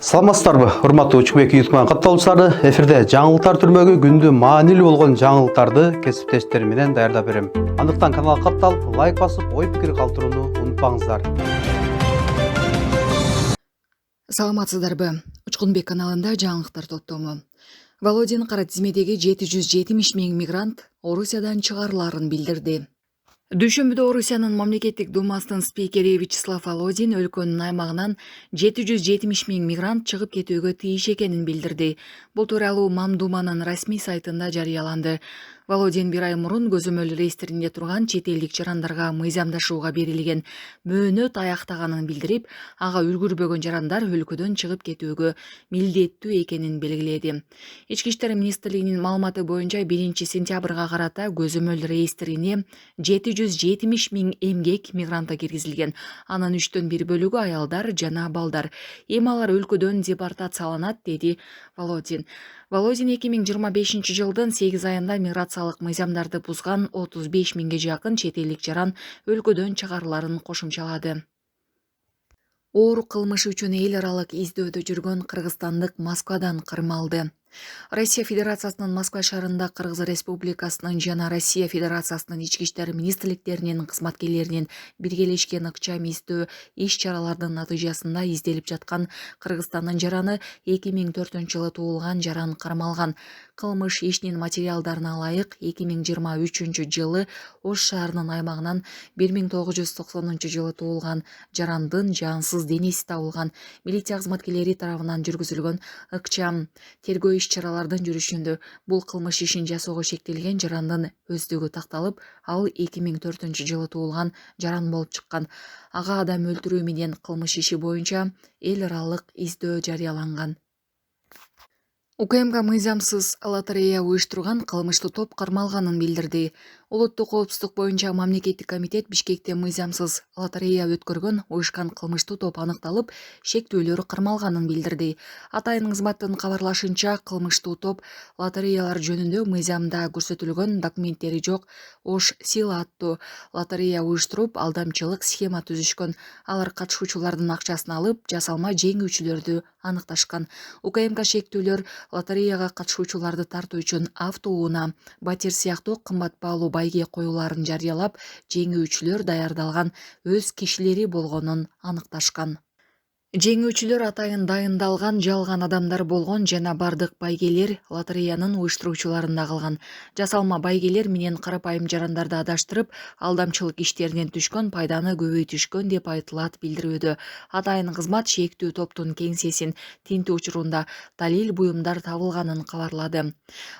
Саламатсыздарбы, урматтуу Учбек YouTube катталуучулары, эфирде жаңылыктар түрмөгү күндү маанилүү болгон жаңылыктарды кесиптештер менен даярдап берем. Андыктан каналга катталып, лайк басып, ой пикир калтырууну унутпаңыздар. Саламатсыздарбы, Учкунбек каналында жаңылыктар топтому. Володин кара тизмедеги 770 миң мигрант Орусиядан чыгарыларын билдирди. Дүйшөмбүдө Орусиянын мамлекеттик думасынын спикери Вячеслав Володин өлкөнүн аймагынан 770 миң мигрант чыгып кетүүгө тийиш экенин билдирди. Бул тууралуу Мамдуманын расмий сайтында жарыяланды. Володин бир ай мурун көзөмөл реестринде турган чет элдик жарандарга мыйзамдашууга берилген мөөнөт аяктаганын билдирип, ага үлгүрбөгөн жарандар өлкөдөн чыгып кетүүгө милдеттүү экенин белгиледи. Ички иштер министрлигинин маалыматы боюнча 1-сентябрга карата көзөмөл реестрине 770 миң эмгек мигранты киргизилген. Анын 1/3 бөлүгү аялдар жана балдар. Эми алар өлкөдөн депортацияланат, деди Володин. Володин 2025 жылдын 8 айында миграциялык мыйзамдарды бузган 35 миңге жакын чет элдик жаран өлкөдөн чыгарыларын кошумчалады. Оор кылмыш үчүн эл аралык издөөдө жүргөн кыргызстандык Москвадан кырмалды. Россия Федерациясынын Москва шаарында Кыргыз Республикасынын жана Россия Федерациясынын ички иштер министрликтеринин кызматкерлеринин биргелешкен ыкчам издөө иш-чаралардын натыйжасында изделип жаткан Кыргызстандын жараны 2004 жылы туулган жаран кармалган. Кылмыш ишинин материалдарына ылайык 2023 жылы Ош шаарынын аймагынан 1990 жылы туулган жарандын жансыз денеси табылган. Милиция кызматкерлери тарабынан жүргүзүлгөн ыкчам тергөө иш-чаралардын жүрүшүндө бул кылмыш ишин жасоого шектелген жарандын өздүгү такталып, ал 2004 жылы туулган жаран болуп чыккан. Ага адам өлтүрүү менен кылмыш иши боюнча эл аралык издөө жарыяланган. УКМК мыйзамсыз лотерея уюштурган кылмыштуу топ кармалганын билдирди. Улуттук коопсуздук боюнча мамлекеттик комитет Бишкекте мыйзамсыз лотерея өткөргөн уюшкан кылмыштуу топ аныкталып, шектүүлөр кармалганын билдирди. Атайын кызматтын кабарлашынча, кылмыштуу топ лотереялар жөнүндө мыйзамда көрсөтүлгөн документтери жок Ош Сила аттуу лотерея уюштуруп, алдамчылык схема түзүшкөн. Алар катышуучулардын акчасын алып, жасалма жеңүүчүлөрдү аныкташкан. УКМК шектүүлөр лотереяга катышуучуларды тартуу үчүн автоунаа, батир сыяктуу кымбат баалуу байге коюуларын жарыялап, жеңүүчүлөр даярдалган өз кишилери болгонун аныкташкан. Жеңүүчүлөр атайын дайындалган жалган адамдар болгон жана бардык байгелер лотереянын уюштуруучуларында калган. Жасалма байгелер менен карапайым жарандарды адаштырып, алдамчылык иштеринен түшкөн пайданы көбөйтүшкөн деп айтылат билдирүүдө. Атайын кызмат шектүү топтун кеңсесин тинтүү учурунда далил буюмдар табылганын кабарлады.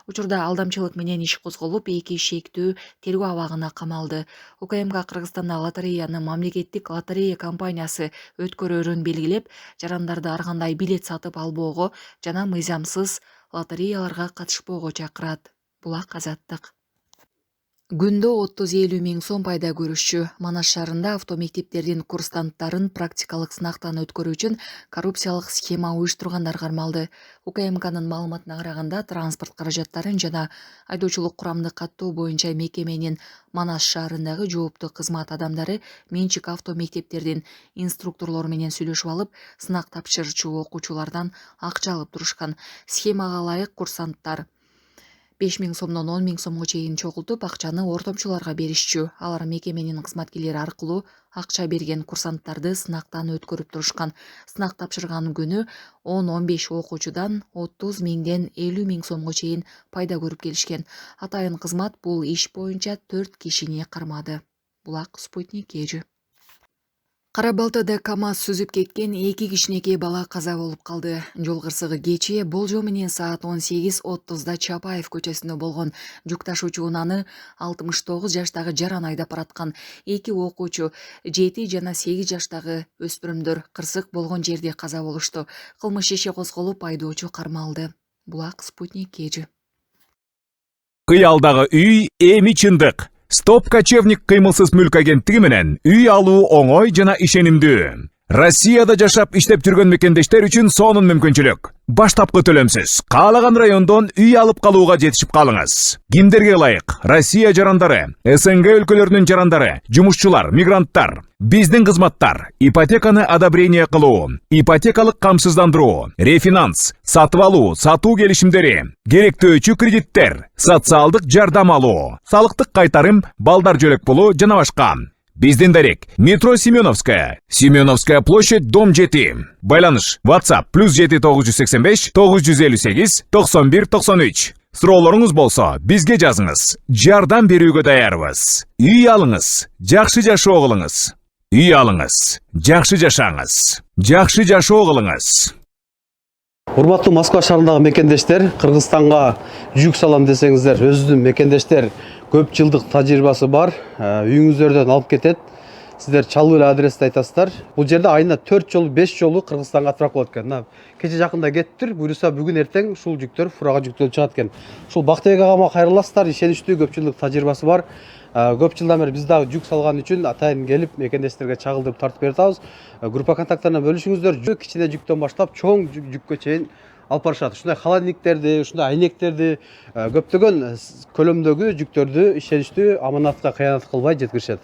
Учурда алдамчылык менен иш козголуп, 2 шектүү тергөө абагына камалды. УКМК Кыргызстанда лотереяны мамлекеттик лотерея компаниясы өткөрөрүн белгилеп, жарандарды ар кандай билет сатып албоого жана мыйзамсыз лотереяларга катышпоого чакырат. Булак Азаттык. Күндө 30-50 миң сом пайда көрүшчү. Манас шаарында автомектептердин курстанттарын практикалык сынактан өткөрүү үчүн коррупциялык схема уюштургандар кармалды. УКМКнын маалыматына караганда, транспорт каражаттарын жана айдоочулук курамды каттоо боюнча мекеменин Манас шаарындагы жооптуу кызмат адамдары менчик автомектептердин инструкторлору менен сүйлөшүп алып, сынак тапшырчу окуучулардан акча алып турушкан. Схемага ылайык курсанттар 5 миң сомдон 10 миң сомго чейин чогултуп, акчаны ортомчуларга беришчү. Алар мекеменин кызматкерлери аркылуу акча берген курсанттарды сынактан өткөрүп турушкан. Сынак тапшырган күнү 10-15 окуучудан 30 миңден 50 миң сомго чейин пайда көрүп келишкен. Атайын кызмат бул иш боюнча 4 кишини кармады. Булак Спутник Кежи. Кара Балтада КАМАЗ сүзүп кеткен 2 кичинекей бала каза болуп калды. Жол кырсыгы кечээ болжол менен саат 18:30 Чапаев көчөсүндө болгон. Жүк ташуучу унааны 69 жаштагы жаран айдап бараткан. 2 окуучу 7 жана 8 жаштагы өспүрүмдөр кырсык болгон жерде каза болушту. Кылмыш иши козголуп, айдоочу кармалды. Булак Спутник Кежи. Кыялдагы үй эми чындык. Стоп Кочевник кыймылсыз мүлк агенттиги менен үй алуу оңой жана ишенимдүү. Россияда жашап иштеп жүргөн мекендештер үчүн сонун мүмкүнчүлүк. Баштапкы төлөмсүз каалаган райондон үй алып калууга жетишип калыңыз. Кимдерге ылайык? Россия жарандары, СНГ өлкөлөрүнүн жарандары, жумушчулар, мигранттар. Биздин кызматтар: ипотеканы одобрение кылуу, ипотекалык камсыздандыруу, рефинанс, сатып алуу, сатуу келишимдери, керектөөчү кредиттер, социалдык жардам алуу, салыктык кайтарым, балдар жөлөк пулу жана башка. Биздин дарек: метро Семеновская, Семеновская площадь, дом 7. Байланыш: WhatsApp +7 985 958 91 93. Суроолоруңуз болсо бизге жазыңыз. Жардам берүүгө даярбыз. Үй алыңыз, жакшы жашоо кылыңыз. Үй алыңыз, жакшы жашаңыз. Жакшы жашоо кылыңыз. Урматтуу Москва шаарындагы мекендештер, Кыргызстанга жүк салам десеңиздер, өзүнүн мекендештер көп жылдык тажрыйбасы бар, үйүңүздөрдөн алып кетет. Сиздер чалуу эле адрести айтасыздар. Бул жерде айына 4 жолу, 5 жолу Кыргызстанга отправка болот экен. Кече жакында кеттир, буюрса бүгүн эртең ушул жүктөр фурага жүктөлүп чыгат экен. Ушул Бактыбек агама кайрыласыздар, ишеничтүү, көп жылдык тажрыйбасы бар. Көп жылдан бери биз дагы жүк салган үчүн атайын келип мекендештерге чагылдырып тартып бере атабыз. Группа контакттарына бөлүшүңүздөр. Кичине жүктөн баштап чоң жүккө чейин алып барышат. Ушундай холодильниктерди, ушундай айнектерди, көптөгөн көлөмдөгү жүктөрдү ишеничтүү, аманатка кыянат кылбай жеткиришет.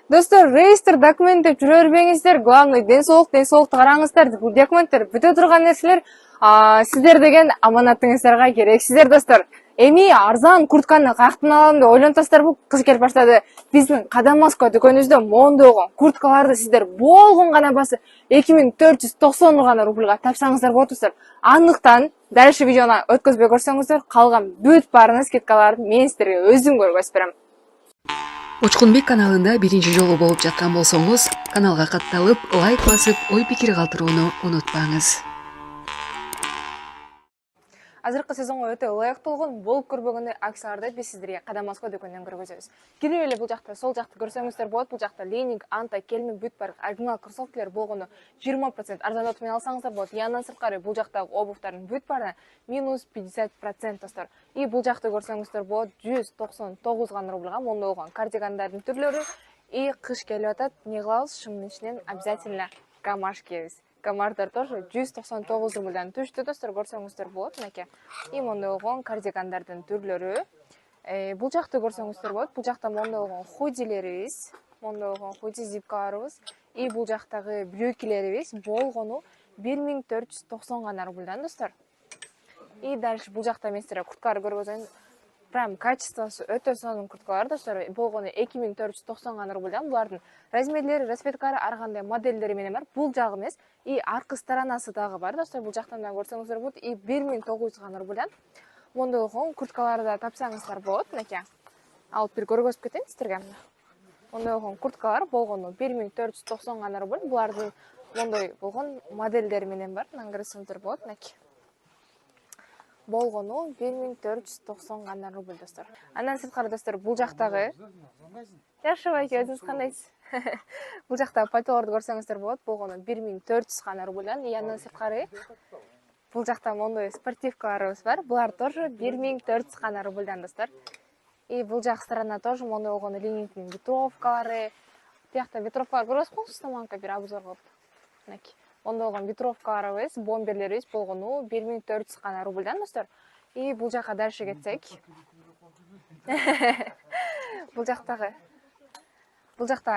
Достор, реестр документтер жүрө бербеңиздер. Главный денсаулыкту караңыздар. Бул документтер бүтө турган нерселер сиздер деген аманатыңыздарга керексиздер, достор. Эми арзан куртканы каяктан алам деп ойлонтасыздар, бул кыз келип баштады. Биздин Кадам Москва дүкөнүбүздө мондогон курткаларды сиздер болгон гана басы 2490 гана рубльга тапсаңыздар болот, достор. Андыктан дал ушул видеону өткөзбөй көрсөңүздөр, калган бүт баарына скидкаларды мен сиздерге өзүм көргөзүп берем. Учкунбек каналында биринчи жолу болуп жаткан болсоңуз, каналга катталып, лайк басып, ой пикир калтырууну унутпаңыз. Азыркы сезонго өтө ылайыктуу болгон болуп көрбөгөндөр акцияларды биз сиздерге Кадам Москва дүкөнүнөн көргөзөбүз. Кирип эле бул жакта, сол жакты көрсөңүздөр болот. Бул жакта Ленинг, Анта, Келмин, Бүтбарк, оригинал кроссовкалар болгону 20% арзандатуу менен алсаңыздар болот. И андан сырткары бул жактагы обувтардын бүт баарына -50% достор. И бул жакты көрсөңүздөр болот 199 гана рубльга мондой болгон кардигандардын түрлөрү. И кыш келип атат, эмне кылабыз? Шунун ичинен обязательно камаш кийебиз. Камардар тоже 199 рубльдан түштү, достор, көрсөңүздөр болот, мынакей. И мондой болгон кардигандардын түрлөрү. Бул жакты көрсөңүздөр болот. Бул жакта мондой болгон худилерибиз, мондой болгон худи зипкаларыбыз. И бул жактагы брюкилерибиз болгону 1490 гана рубльдан, достор. И дальше бул жакта мен сиздерге курткаларды көргөзөйүн. Прям качествосы өтө сонун курткалар, достор. Болгону 2490 гана рубльдан. Булардын размерлери, расцветкалары, ар кандай модельдери менен бар. Бул жагы эмес, и аркы сторонасы дагы бар, достор. Бул жактан да көрсөңүздөр болот. И 1900 гана рубльдан мондой болгон курткаларды да тапсаңыздар болот, мынакей. Алып бир көргөзүп кетейин сиздерге. Мондой болгон курткалар болгону 1490 гана рубль. Булардын мондой болгон модельдери менен бар. Мына көрсөңүздөр болот, мынакей. Болгону 1490 гана рубль, достор. Андан сырткары, достор, бул жактагы жакшы байке, өзүңүз кандайсыз? Бул жактагы пальтолорду көрсөңүздөр болот. Болгону 1400 гана рубльдан. И андан сырткары бул жакта мондой спортивкаларыбыз бар. Булар тоже 1400 гана рубльдан, достор. И бул жак сторона тоже мондой болгону Ленинтин ветровкалары. Биякта ветровкалар көрөсүңүз, таманка бир обзор кылып. Мынакей. Мондой болгон ветровкаларыбыз, бомберлерибиз болгону 1400 гана рубльдан, достор. И бул жака дальше кетсек. Бул жакта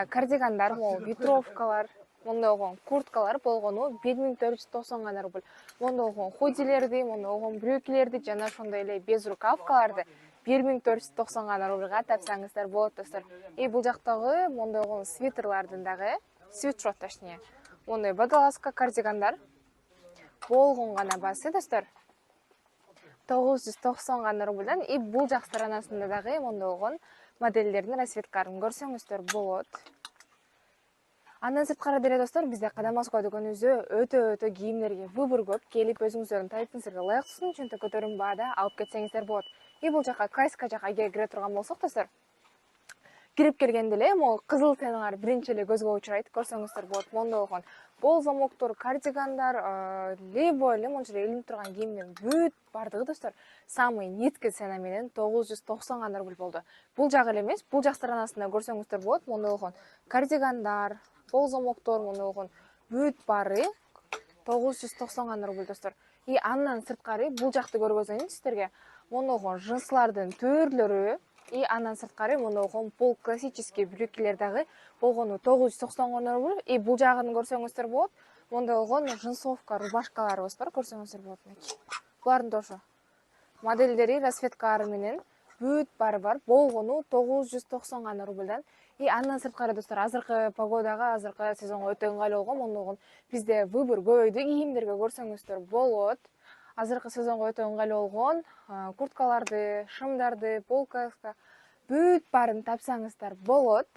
кардигандар, ветровкалар, мондой болгон курткалар болгону 1490 гана рубль. Мондой болгон худилерди, мондой болгон брюкилерди жана ошондой эле без рукавкаларды 1490 гана рубльга тапсаңыздар болот, достор. И бул жактагы мондой болгон свитерлардын дагы, свитшот точнее. Мондой водолазка кардигандар болгон гана басы, достор. 990 гана рубльдан. И бул жак сторонасында дагы мондой болгон модельдердин расцветкаларын көрсөңүздөр болот. Андан сырткары деле, достор, бизде Кадам Москва дүкөнүбүздө өтө кийимдерге выбор көп. Келип өзүңүздөрдүн тайпыңыздарга ылайыктуусун үчүн көтөрүм баада алып кетсеңиздер болот. И бул жака кайска жак эгер кире турган болсок, достор, кирип келгенде эле могу кызыл теналар биринчи эле көзгө учурайт. Көрсөңүздөр болот. Мондой болгон бол замоктор, кардигандар, либо эле монча илинип турган кийимдин бүт бардыгы достор самый низкий цена менен 990 рубль болду. Бул жагы эле эмес, бул жак сторонасында көрсөңүздөр болот. Мондой болгон кардигандар, бол замоктор, мондой болгон бүт баары 990 рубль достор. И андан сырткары бул жакты көргөзөйүн сиздерге. Мондой болгон жинслардын түрлөрү и андан сырткары мондой болгон пол классический брюкелер дагы болгону 990 рубль. И бул жагын көрсөңүздөр болот. Мондой болгон джинсовка рубашкаларыбыз бар, көрсөңүздөр болот мынакей. Булардын тоже модельдери, расцветкалары менен бүт баары бар. Болгону 990 рубльдан. И андан сырткары достор азыркы погодага, азыркы сезонго өтө ыңгайлуу болгон. Мондой болгон бизде выбор көбөйдү, кийимдерге көрсөңүздөр болот. Азыркы сезонго өтө ыңгайлуу болгон курткаларды, шымдарды, полкаска бүт баарын тапсаңыздар болот.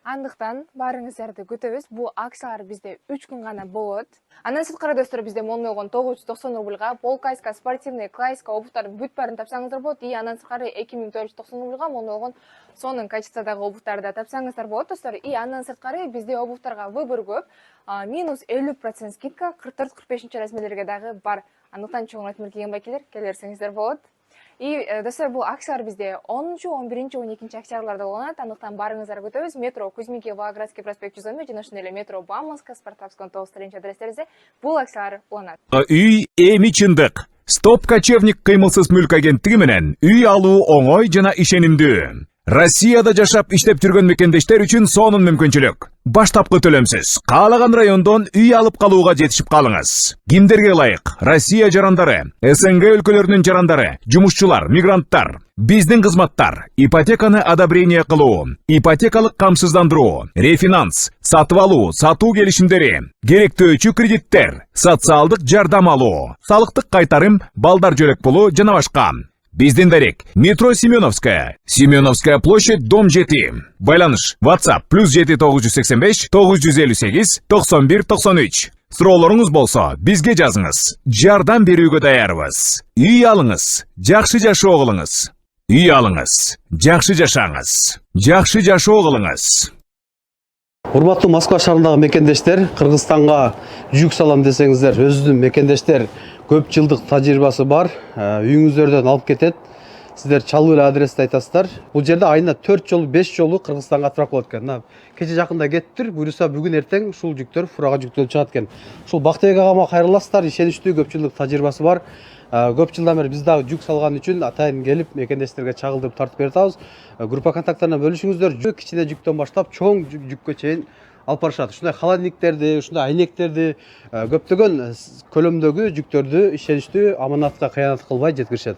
Андыктан баарыңыздарды күтөбүз. Бул акциялар бизде 3 күн гана болот. Андан сырткары достор бизде мондой болгон 990 рубльга полкайска, спортивный, клайска обувтардын бүт баарын тапсаңыздар болот. И андан сырткары 2490 рубльга мондой болгон сонун качестводагы обувтарды да тапсаңыздар болот достор. И андан сырткары бизде обувтарга выбор көп. Минус 50% скидка 44-45 размерлерге дагы бар. Андыктан чоң айтмыр кийген байкелер келерсеңиздер болот. И достор бул акциялар бизде 10, 11, 12 октябрларда болот. Андыктан баарыңыздарды күтөбүз. Метро Кузьминки, Волгоградский проспект 111 жана ошондой эле метро Бауманская, Спартакская 9 адрестерибизде бул акциялар уланат. Үй эми чындык. Стоп кочевник кыймылсыз мүлк агенттиги менен үй алуу оңой жана ишенимдүү. Россияда жашап иштеп жүргөн мекендештер үчүн сонун мүмкүнчүлүк. Баштапкы төлөмсүз каалаган райондон үй алып калууга жетишип калыңыз. Кимдерге ылайык? Россия жарандары, СНГ өлкөлөрүнүн жарандары, жумушчулар, мигранттар. Биздин кызматтар: ипотеканы одобрение кылуу, ипотекалык камсыздандыруу, рефинанс, сатып алуу, сатуу келишимдери, керектөөчү кредиттер, социалдык жардам алуу, салыктык кайтарым, балдар жөлөк пулу жана башка. Биздин дарек: метро Семеновская, Семеновская площадь, дом 7. Байланыш: WhatsApp +7 985 958 91 93. Суроолоруңуз болсо бизге жазыңыз. Жардам берүүгө даярбыз. Үй алыңыз, жакшы жашоо кылыңыз. Үй алыңыз, жакшы жашаңыз. Жакшы жашоо кылыңыз. Урматтуу Москва шаарындагы мекендештер, Кыргызстанга жүк салам десеңиздер, өзүнүн мекендештер көп жылдык тажрыйбасы бар, үйүңүздөрдөн алып кетет. Сиздер чалуу эле адрести айтасыздар. Бул жерде айына 4 жолу, 5 жолу Кыргызстанга отправка болот экен. Кече жакында кеттир, буюрса бүгүн эртең ушул жүктөр фурага жүктөлүп чыгат экен. Ушул Бактыбек агама кайрыласыздар, ишеничтүү көп жылдык тажрыйбасы бар. Көп жылдан бери биз дагы жүк салган үчүн атайын келип мекендештерге чагылдырып тартып берип атабыз. Группа контакттарына бөлүшүңүздөр. Кичине жүктөн баштап чоң жүккө чейин алып барышат. Ушундай холодильниктерди, ушундай айнектерди, көптөгөн көлөмдөгү жүктөрдү ишеничтүү, аманатка кыянат кылбай жеткиришет.